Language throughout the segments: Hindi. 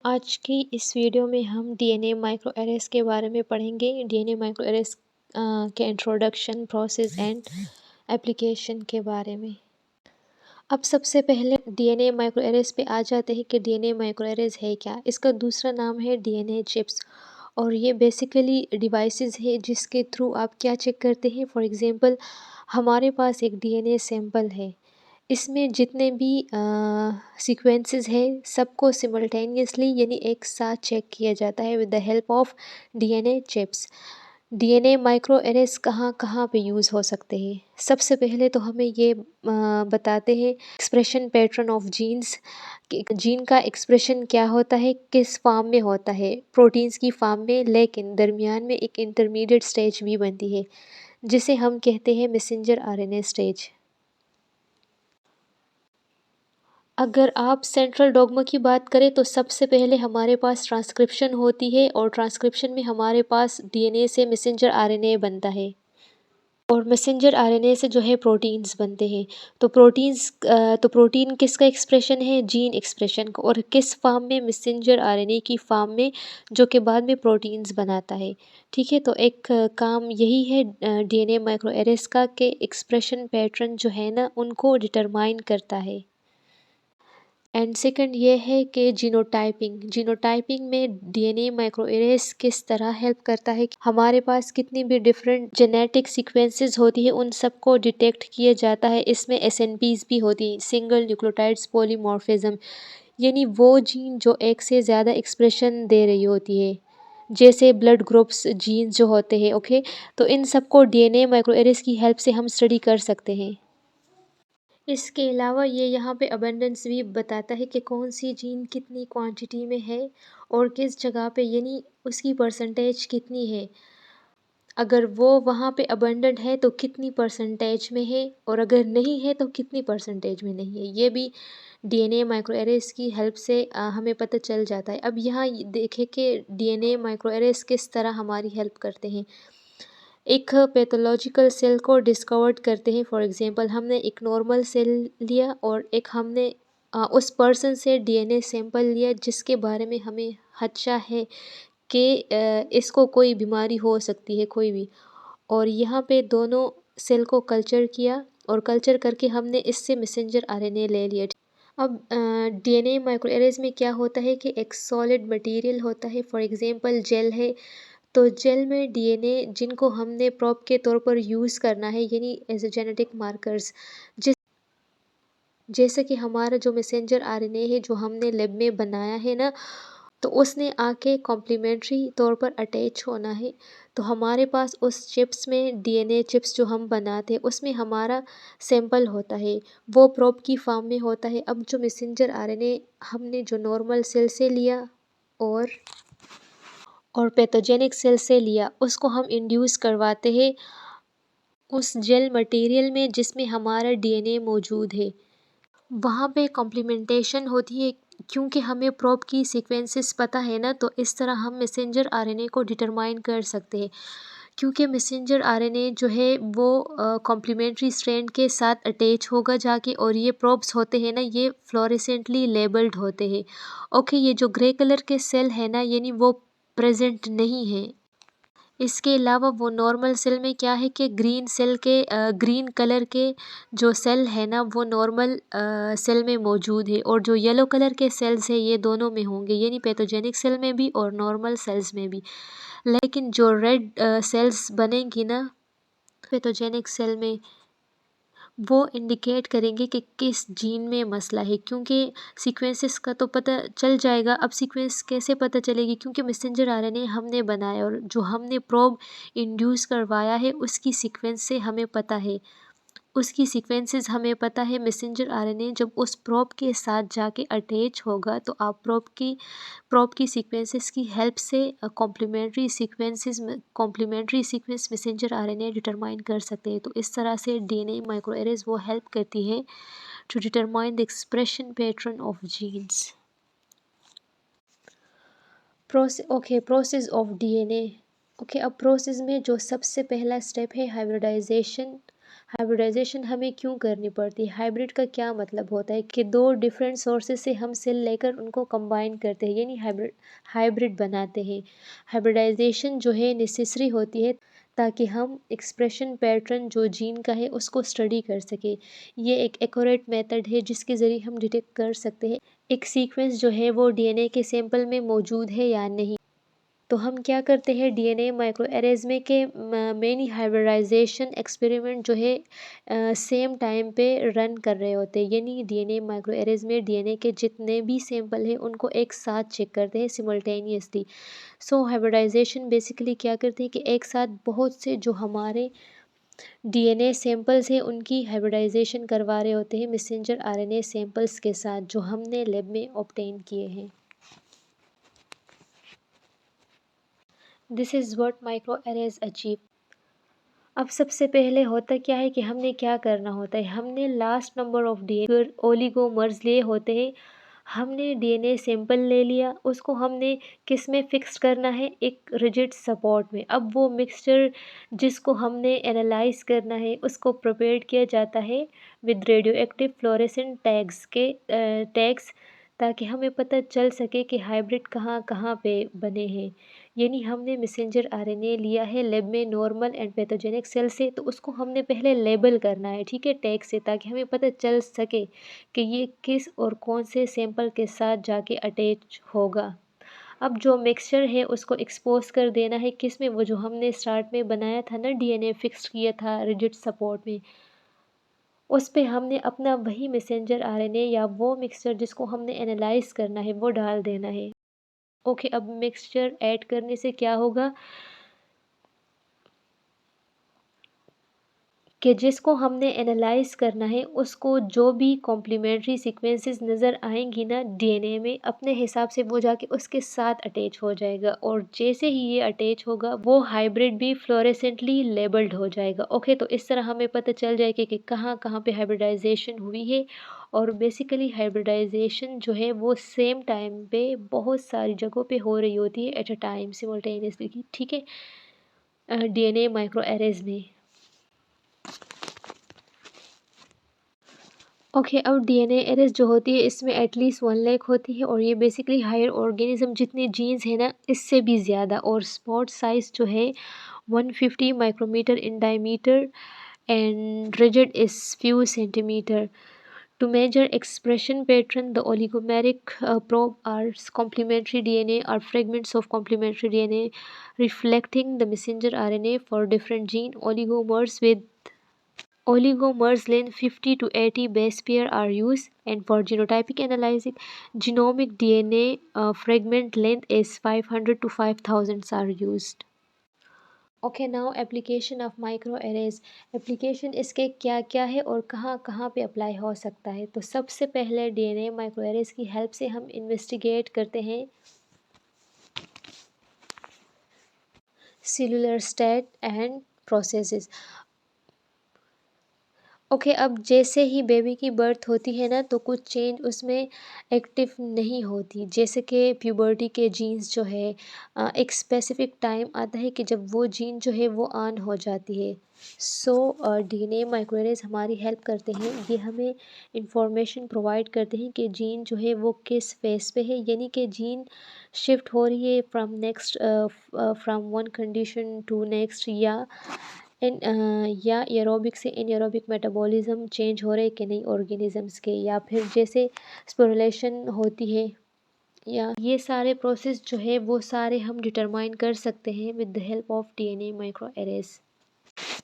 आज की इस वीडियो में हम डीएनए माइक्रो एरेज़ के बारे में पढ़ेंगे। डीएनए माइक्रो एरेज़ के इंट्रोडक्शन, प्रोसेस एंड एप्लीकेशन के बारे में। अब सबसे पहले डीएनए माइक्रो एरेज़ पे आ जाते हैं कि डीएनए माइक्रो एरेज़ है क्या। इसका दूसरा नाम है डीएनए चिप्स और ये बेसिकली डिवाइसेस है जिसके थ्रू आप क्या चेक करते हैं। फॉर एग्ज़ाम्पल हमारे पास एक डीएनए सैंपल है, इसमें जितने भी सीक्वेंसेस हैं सबको सिमल्टेनियसली यानी एक साथ चेक किया जाता है with the help of DNA chips. DNA micro arrays कहाँ कहाँ पे यूज़ हो सकते हैं। सबसे पहले तो हमें ये बताते हैं एक्सप्रेशन पैटर्न ऑफ जीन्स कि जीन का एक्सप्रेशन क्या होता है, किस फॉर्म में होता है, प्रोटीन्स की फॉर्म में, लेकिन दरमियान में एक इंटरमीडिएट स्टेज भी बनती है जिसे हम कहते हैं मैसेंजर आरएनए स्टेज। अगर आप सेंट्रल डॉग्मा की बात करें तो सबसे पहले हमारे पास ट्रांसक्रिप्शन होती है और ट्रांसक्रिप्शन में हमारे पास डीएनए से मैसेंजर आरएनए बनता है और मैसेंजर आरएनए से जो है प्रोटीन्स बनते हैं। तो प्रोटीन किसका एक्सप्रेशन है, जीन एक्सप्रेशन का, और किस फॉर्म में, मैसेंजर आरएनए की फॉर्म में, जो कि बाद में प्रोटीन्स बनाता है। ठीक है, तो एक काम यही है डीएनए माइक्रो एरेज़ का कि एक्सप्रेशन पैटर्न जो है ना उनको डिटरमाइन करता है। एंड सेकंड ये है कि जीनोटाइपिंग। जीनोटाइपिंग में डीएनए माइक्रोएरेज़ किस तरह हेल्प करता है कि हमारे पास कितनी भी डिफरेंट जेनेटिक सीक्वेंसेस होती है उन सबको डिटेक्ट किया जाता है। इसमें एसएनपीज भी होती हैं, सिंगल न्यूक्लियोटाइड्स पॉलीमॉर्फिज्म, यानी वो जीन जो एक से ज़्यादा एक्सप्रेशन दे रही होती है, जैसे ब्लड ग्रुप्स जीन्स जो होते हैं। ओके, तो इन सबको डीएनए माइक्रोएरेज़ की हेल्प से हम स्टडी कर सकते हैं। इसके अलावा ये यहाँ पे अबंडेंस भी बताता है कि कौन सी जीन कितनी क्वांटिटी में है और किस जगह पे, यानी उसकी परसेंटेज कितनी है। अगर वो वहाँ पे अबंडेंट है तो कितनी परसेंटेज में है और अगर नहीं है तो कितनी परसेंटेज में नहीं है। ये भी डीएनए माइक्रो एरेज़ की हेल्प से हमें पता चल जाता है। अब यहाँ देखें कि डीएनए माइक्रो एरेज़ किस तरह हमारी हेल्प करते हैं। एक पैथोलॉजिकल सेल को डिस्कवर करते हैं। फॉर एग्जांपल हमने एक नॉर्मल सेल लिया और एक हमने उस पर्सन से डीएनए सैंपल लिया जिसके बारे में हमें खदशा है कि इसको कोई बीमारी हो सकती है, कोई भी, और यहाँ पे दोनों सेल को कल्चर किया और कल्चर करके हमने इससे मैसेंजर आरएनए ले लिया। अब डीएनए माइक्रोएरेज़ में क्या होता है कि एक सॉलिड मटेरियल होता है, फॉर एग्जांपल जेल है, तो जेल में डीएनए जिनको हमने प्रोब के तौर पर यूज़ करना है, यानी एज ए जेनेटिक मार्कर्स, जिस जैसे कि हमारा जो मैसेंजर आरएनए है जो हमने लैब में बनाया है ना, तो उसने आके कॉम्प्लीमेंट्री तौर पर अटैच होना है। तो हमारे पास उस चिप्स में, डीएनए चिप्स जो हम बनाते हैं उसमें हमारा सैंपल होता है, वो प्रोब की फॉर्म में होता है। अब जो मैसेंजर आरएनए हमने जो नॉर्मल सेल से लिया और पैथोजेनिक सेल से लिया, उसको हम इंड्यूस करवाते हैं उस जेल मटेरियल में जिसमें हमारा डीएनए मौजूद है। वहाँ पे कॉम्प्लीमेंटेशन होती है क्योंकि हमें प्रोब की सीक्वेंसेस पता है ना, तो इस तरह हम मैसेंजर आरएनए को डिटरमाइन कर सकते हैं। क्योंकि मैसेंजर आरएनए जो है वो कॉम्प्लीमेंट्री स्ट्रैंड के साथ अटैच होगा जाके, और ये प्रोब्स होते हैं ना, ये फ्लोरेसेंटली लेबल्ड होते हैं। ओके, ये जो ग्रे कलर के सेल है ना, यानी वो प्रेजेंट नहीं है। इसके अलावा वो नॉर्मल सेल में क्या है कि ग्रीन सेल के ग्रीन कलर के जो सेल है ना वो नॉर्मल सेल में मौजूद है, और जो येलो कलर के सेल्स है ये दोनों में होंगे, यानी पैथोजेनिक सेल में भी और नॉर्मल सेल्स में भी। लेकिन जो रेड सेल्स बनेंगी ना पैथोजेनिक सेल में, वो इंडिकेट करेंगे कि किस जीन में मसला है। क्योंकि सीक्वेंसेस का तो पता चल जाएगा। अब सीक्वेंस कैसे पता चलेगी, क्योंकि मैसेंजर आरएनए हमने बनाया और जो हमने प्रोब इंड्यूस करवाया है उसकी सीक्वेंस से हमें पता है, उसकी सीक्वेंसेस हमें पता है। मैसेंजर आरएनए जब उस प्रोब के साथ जाके अटैच होगा तो आप प्रोब की सीक्वेंसेस की हेल्प से complementary sequence messenger RNA determine कर सकते हैं। तो इस तरह से डीएनए माइक्रोएरेज़ वो हेल्प करती है to determine the expression pattern of genes. Process of DNA. Okay, अब प्रोसेस में जो सबसे पहला स्टेप है हाइब्रिडाइजेशन। हाइब्रिडाइजेशन हमें क्यों करनी पड़ती है? हाइब्रिड का क्या मतलब होता है कि दो डिफरेंट सोर्सेज से हम सेल लेकर उनको कंबाइन करते हैं, यानी हाइब्रिड हाइब्रिड बनाते हैं। हाइब्रिडाइजेशन जो है नेसेसरी होती है ताकि हम एक्सप्रेशन पैटर्न जो जीन का है उसको स्टडी कर सके। ये एक एक्यूरेट मेथड है जिसके ज़रिए हम डिटेक्ट कर सकते हैं एक सीक्वेंस जो है वो डीएनए के सैंपल में मौजूद है या नहीं। तो हम क्या करते हैं डीएनए माइक्रो एरेज में के मेनी हाइब्रिडाइजेशन एक्सपेरिमेंट जो है सेम टाइम पे रन कर रहे होते हैं, यानी डीएनए माइक्रो एरेज में डीएनए के जितने भी सैंपल हैं उनको एक साथ चेक करते हैं सिमल्टेनियसली। सो हाइब्रिडाइजेशन बेसिकली क्या करते हैं कि एक साथ बहुत से जो हमारे डीएनए सैंपल्स हैं उनकी हाइब्रिडाइजेशन करवा रहे होते हैं मैसेंजर आरएनए सैंपल्स के साथ जो हमने लैब में ऑब्टेन किए हैं। This is what micro arrays achieve. अब सबसे पहले होता क्या है कि हमने क्या करना होता है, हमने last number of DNA oligomers लिए होते हैं। हमने डीएनए सैंपल ले लिया, उसको हमने किस में फिक्स करना है, एक रिजिड सपोर्ट में। अब वो मिक्सचर जिसको हमने एनालाइज करना है उसको प्रिपेयर किया जाता है with radio active fluorescent tags ताकि हमें पता चल सके कि हाइब्रिड कहाँ कहाँ पे बने हैं। यानी हमने मैसेंजर आरएनए लिया है लैब में नॉर्मल एंड पैथोजेनिक सेल से, तो उसको हमने पहले लेबल करना है, ठीक है, टैग से, ताकि हमें पता चल सके कि ये किस और कौन से सैंपल के साथ जाके अटैच होगा। अब जो मिक्सचर है उसको एक्सपोज कर देना है किस में, वो जो हमने स्टार्ट में बनाया था ना डीएनए फिक्स किया था रिजिड सपोर्ट में, उस पे हमने अपना वही मैसेंजर आरएनए या वो मिक्सचर जिसको हमने एनालाइज करना है वो डाल देना है। ओके, अब मिक्सचर ऐड करने से क्या होगा कि जिसको हमने एनालाइज करना है उसको जो भी कॉम्प्लीमेंट्री सीक्वेंसेस नज़र आएंगी ना डीएनए में, अपने हिसाब से वो जाके उसके साथ अटैच हो जाएगा, और जैसे ही ये अटैच होगा वो हाइब्रिड भी फ्लोरेसेंटली लेबल्ड हो जाएगा। ओके, तो इस तरह हमें पता चल जाएगा कि कहाँ कहाँ पे हाइब्रिडाइजेशन हुई है। और बेसिकली हाइब्रिडाइजेशन जो है वो सेम टाइम पे बहुत सारी जगहों पे हो रही होती है एट अ टाइम सिमल्टेनियसली, ठीक है, डीएनए माइक्रो एरेज में। ओके, अब डीएनए एरेज जो होती है इसमें एटलीस्ट 1 लाख होती है, और ये बेसिकली हायर ऑर्गेनिज्म जितने जीन्स हैं ना इससे भी ज़्यादा, और स्पॉट साइज जो है 150 micrometer in diameter and rigid is few centimeter. To measure expression pattern, the oligomeric probe are complementary DNA or fragments of complementary DNA reflecting the messenger RNA for different gene oligomers length 50 to 80 base pair are used, and for genotypic analysis, genomic DNA fragment length is 500 to 5000 are used. Okay, now application of micro arrays. Application इसके क्या क्या है और कहाँ कहाँ पे अप्लाई हो सकता है। तो सबसे पहले डीएनए माइक्रो एरेज की हेल्प से हम इन्वेस्टिगेट करते हैं cellular state and processes. Okay, अब जैसे ही बेबी की बर्थ होती है ना तो कुछ चेंज उसमें एक्टिव नहीं होती, जैसे कि प्यूबर्टी के जीन्स जो है एक स्पेसिफिक टाइम आता है कि जब वो जीन जो है वो ऑन हो जाती है। सो डीएनए माइक्रोएरेज हमारी हेल्प करते हैं, ये हमें इंफॉर्मेशन प्रोवाइड करते हैं कि जीन जो है वो किस फेस पे है, यानी कि जीन शिफ्ट हो रही है from one condition to next, या एरोबिक से एरोबिक मेटाबॉलिज्म चेंज हो रहे कि नहीं ऑर्गेनिजम्स के, या फिर जैसे स्पोरुलेशन होती है, या ये सारे प्रोसेस जो है वो सारे हम डिटरमाइन कर सकते हैं with the help of DNA micro arrays.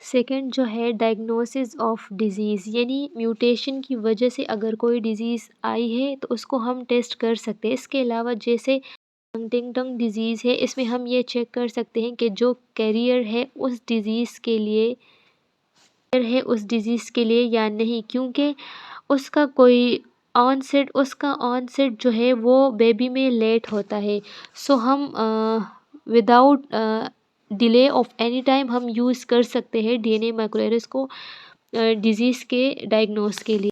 Second जो है डायग्नोसिस ऑफ डिज़ीज़, यानी म्यूटेशन की वजह से अगर कोई डिज़ीज़ आई है तो उसको हम टेस्ट कर सकते हैं। इसके अलावा जैसे हंटिंगटन डिज़ीज़ है, इसमें हम ये चेक कर सकते हैं कि जो कैरियर है उस डिज़ीज़ के लिए या नहीं, क्योंकि उसका ऑनसेट जो है वो बेबी में लेट होता है। सो हम without delay of any time हम यूज़ कर सकते हैं डीएनए माइक्रोएरेज को डिज़ीज़ के डायग्नोस के लिए।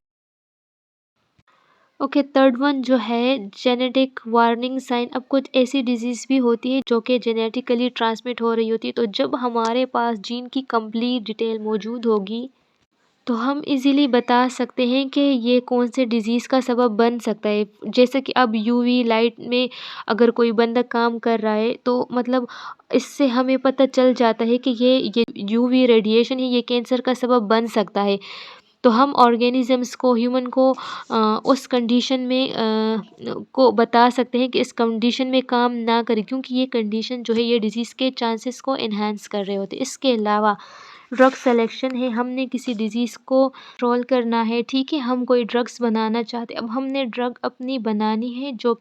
ओके, थर्ड वन जो है जेनेटिक वार्निंग साइन। अब कुछ ऐसी डिजीज़ भी होती है जो कि जेनेटिकली ट्रांसमिट हो रही होती है, तो जब हमारे पास जीन की कंप्लीट डिटेल मौजूद होगी तो हम इजीली बता सकते हैं कि ये कौन से डिज़ीज़ का सबब बन सकता है। जैसे कि अब यूवी लाइट में अगर कोई बंदा काम कर रहा है तो मतलब इससे हमें पता चल जाता है कि ये यूवी रेडिएशन है, ये कैंसर का सबब बन सकता है। तो हम ऑर्गेनिज़म्स को, ह्यूमन को उस कंडीशन में को बता सकते हैं कि इस कंडीशन में काम ना करें, क्योंकि ये कंडीशन जो है ये डिज़ीज़ के चांसेस को एनहांस कर रहे होते हैं। इसके अलावा ड्रग सेलेक्शन है, हमने किसी डिज़ीज़ को कंट्रोल करना है, ठीक है, हम कोई ड्रग्स बनाना चाहते हैं। अब हमने ड्रग अपनी बनानी है जो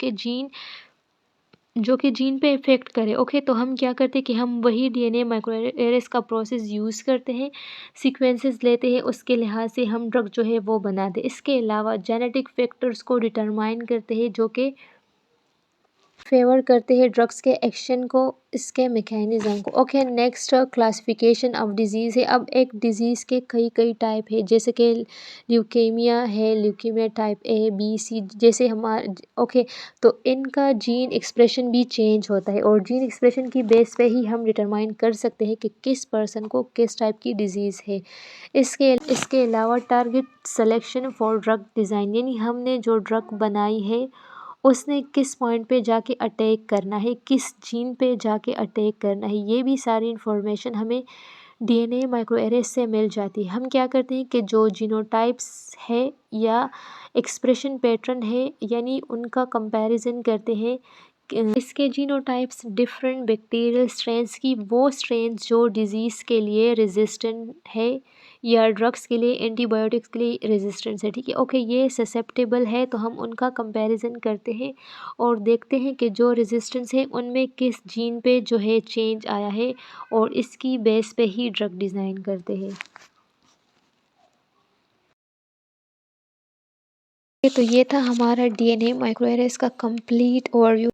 कि जीन पे इफ़ेक्ट करे, ओके। तो हम क्या करते हैं कि हम वही डीएनए माइक्रोएरेस का प्रोसेस यूज़ करते हैं, सीक्वेंसेस लेते हैं, उसके लिहाज से हम ड्रग जो है वो बनाते हैं। इसके अलावा जेनेटिक फैक्टर्स को डिटरमाइन करते हैं जो कि फेवर करते हैं ड्रग्स के एक्शन को, इसके मैकेनिज़्म को, okay. Next classification of disease है। अब एक डिज़ीज़ के कई टाइप है, जैसे कि ल्यूकेमिया है, leukemia type A B C, जैसे हमारे, ओके। तो इनका जीन एक्सप्रेशन भी चेंज होता है और जीन एक्सप्रेशन की बेस पे ही हम डिटरमाइन कर सकते हैं कि किस पर्सन को किस टाइप की डिज़ीज़ है। इसके अलावा target selection for drug design, यानी हमने जो ड्रग बनाई है उसने किस पॉइंट पे जाके अटैक करना है, किस जीन पे जाके अटैक करना है, ये भी सारी इन्फॉर्मेशन हमें डीएनए माइक्रोएरे से मिल जाती है। हम क्या करते हैं कि जो जीनोटाइप्स है या एक्सप्रेशन पैटर्न है, यानी उनका कंपैरिजन करते हैं इसके जीनोटाइप्स डिफरेंट बैक्टीरियल स्ट्रेंस की, वो स्ट्रेंस जो डिज़ीज़ के लिए रेजिस्टेंट है या ड्रग्स के लिए, एंटीबायोटिक्स के लिए रेजिस्टेंस है, ठीक है, ओके। ये ससेप्टेबल है तो हम उनका कंपैरिजन करते हैं और देखते हैं कि जो रेजिस्टेंस है उनमें किस जीन पे जो है चेंज आया है और इसकी बेस पे ही ड्रग डिज़ाइन करते हैं। तो ये था हमारा डीएनए माइक्रोएरेस का कंप्लीट ओवरव्यू।